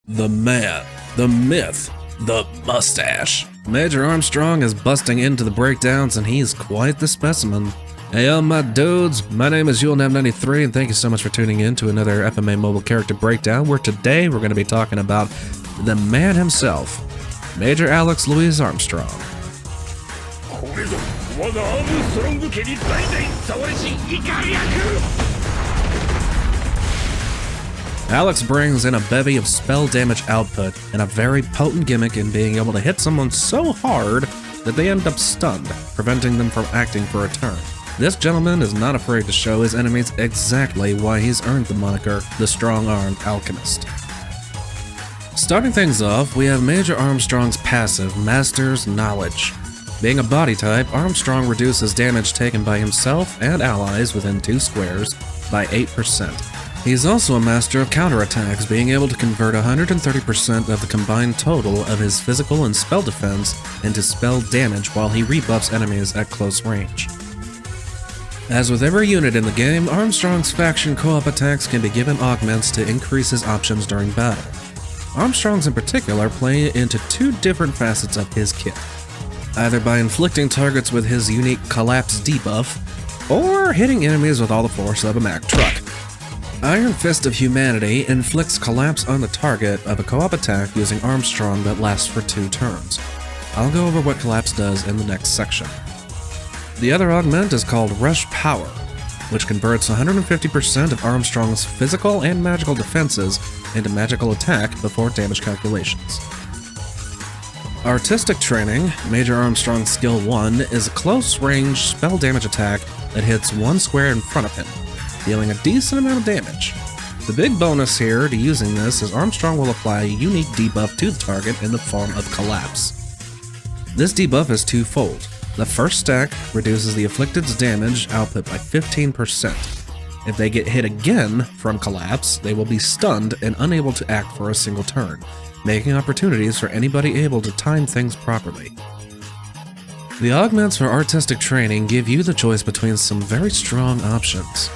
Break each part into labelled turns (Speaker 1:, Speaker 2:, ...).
Speaker 1: The man, the myth, the mustache. Major Armstrong is busting into the breakdowns and he's quite the specimen. Hey yo my dudes, my name is YuleNav93 and thank you so much for tuning in to another FMA Mobile character breakdown where today we're going to be talking about the man himself, Major Alex Louis Armstrong. Alex brings in a bevy of spell damage output and a very potent gimmick in being able to hit someone so hard that they end up stunned, preventing them from acting for a turn. This gentleman is not afraid to show his enemies exactly why he's earned the moniker the Strong-Armed Alchemist. Starting things off, we have Major Armstrong's passive, Master's Knowledge. Being a body type, Armstrong reduces damage taken by himself and allies within 2 squares by 8%. He's also a master of counterattacks, being able to convert 130% of the combined total of his physical and spell defense into spell damage while he rebuffs enemies at close range. As with every unit in the game, Armstrong's faction co-op attacks can be given augments to increase his options during battle. Armstrong's in particular play into 2 different facets of his kit, either by inflicting targets with his unique Collapse debuff, or hitting enemies with all the force of a Mack truck. Iron Fist of Humanity inflicts collapse on the target of a co-op attack using Armstrong that lasts for 2 turns. I'll go over what collapse does in the next section. The other augment is called Rush Power, which converts 150% of Armstrong's physical and magical defenses into magical attack before damage calculations. Artistic Training, Major Armstrong's Skill 1, is a close-range spell damage attack that hits 1 square in front of him, dealing a decent amount of damage. The big bonus here to using this is Armstrong will apply a unique debuff to the target in the form of Collapse. This debuff is twofold. The first stack reduces the afflicted's damage output by 15%. If they get hit again from Collapse, they will be stunned and unable to act for a single turn, making opportunities for anybody able to time things properly. The augments for Artistic Training give you the choice between some very strong options.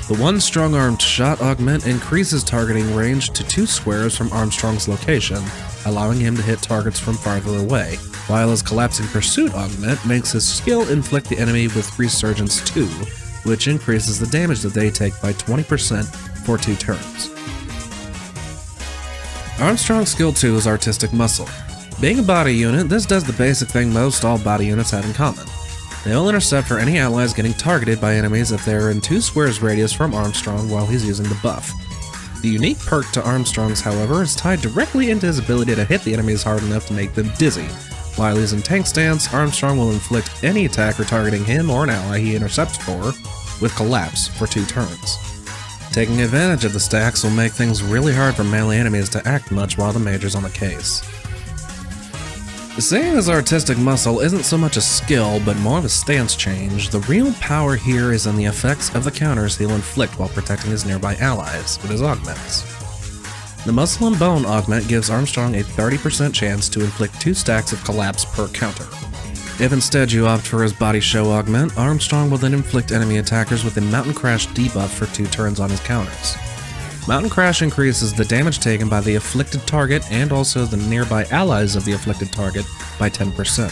Speaker 1: The 1 Strong-Armed Shot augment increases targeting range to 2 squares from Armstrong's location, allowing him to hit targets from farther away, while his Collapsing Pursuit augment makes his skill inflict the enemy with Resurgence 2, which increases the damage that they take by 20% for 2 turns. Armstrong's Skill 2 is Artistic Muscle. Being a body unit, this does the basic thing most all body units have in common. They'll intercept for any allies getting targeted by enemies if they're in 2 squares radius from Armstrong while he's using the buff. The unique perk to Armstrong's, however, is tied directly into his ability to hit the enemies hard enough to make them dizzy. While he's in tank stance, Armstrong will inflict any attacker targeting him or an ally he intercepts for with Collapse for 2 turns. Taking advantage of the stacks will make things really hard for melee enemies to act much while the Major's on the case. Seeing as Artistic Muscle isn't so much a skill, but more of a stance change, the real power here is in the effects of the counters he'll inflict while protecting his nearby allies with his augments. The Muscle and Bone augment gives Armstrong a 30% chance to inflict 2 stacks of Collapse per counter. If instead you opt for his Body Show augment, Armstrong will then inflict enemy attackers with a Mountain Crash debuff for 2 turns on his counters. Mountain Crash increases the damage taken by the afflicted target and also the nearby allies of the afflicted target by 10%.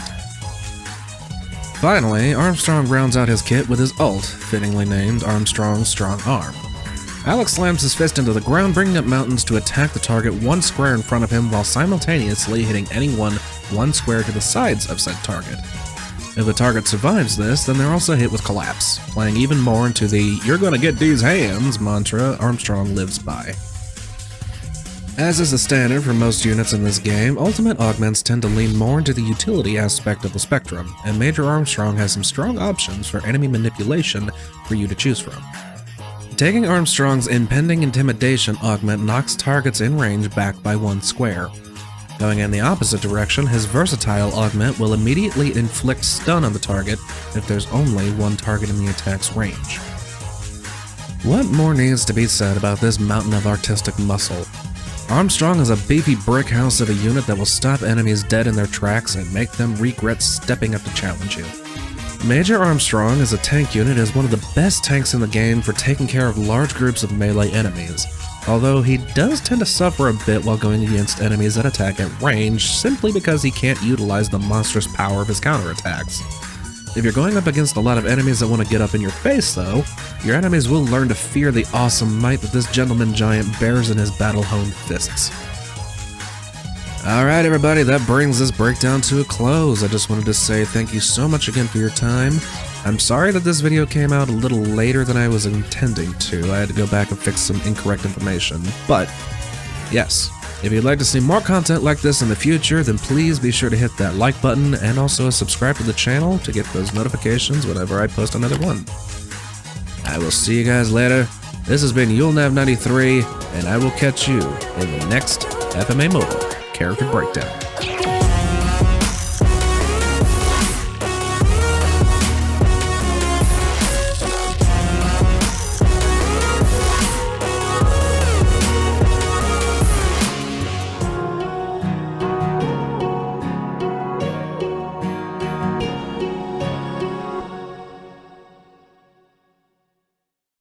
Speaker 1: Finally, Armstrong rounds out his kit with his ult, fittingly named Armstrong's Strong Arm. Alex slams his fist into the ground, bringing up mountains to attack the target 1 square in front of him while simultaneously hitting anyone 1 square to the sides of said target. If the target survives this, then they're also hit with Collapse, playing even more into the "you're gonna get these hands" mantra Armstrong lives by. As is the standard for most units in this game, ultimate augments tend to lean more into the utility aspect of the spectrum, and Major Armstrong has some strong options for enemy manipulation for you to choose from. Taking Armstrong's Impending Intimidation augment knocks targets in range back by 1 square. Going in the opposite direction, his Versatile augment will immediately inflict stun on the target if there's only 1 target in the attack's range. What more needs to be said about this mountain of artistic muscle? Armstrong is a beefy brick house of a unit that will stop enemies dead in their tracks and make them regret stepping up to challenge you. Major Armstrong as a tank unit is one of the best tanks in the game for taking care of large groups of melee enemies, although he does tend to suffer a bit while going against enemies that attack at range simply because he can't utilize the monstrous power of his counterattacks. If you're going up against a lot of enemies that want to get up in your face though, your enemies will learn to fear the awesome might that this gentleman giant bears in his battle-honed fists. Alright everybody, that brings this breakdown to a close. I just wanted to say thank you so much again for your time. I'm sorry that this video came out a little later than I was intending to. I had to go back and fix some incorrect information. But, yes, if you'd like to see more content like this in the future, then please be sure to hit that like button and also subscribe to the channel to get those notifications whenever I post another one. I will see you guys later. This has been YuleNav93, and I will catch you in the next FMA Mobile Character Breakdown.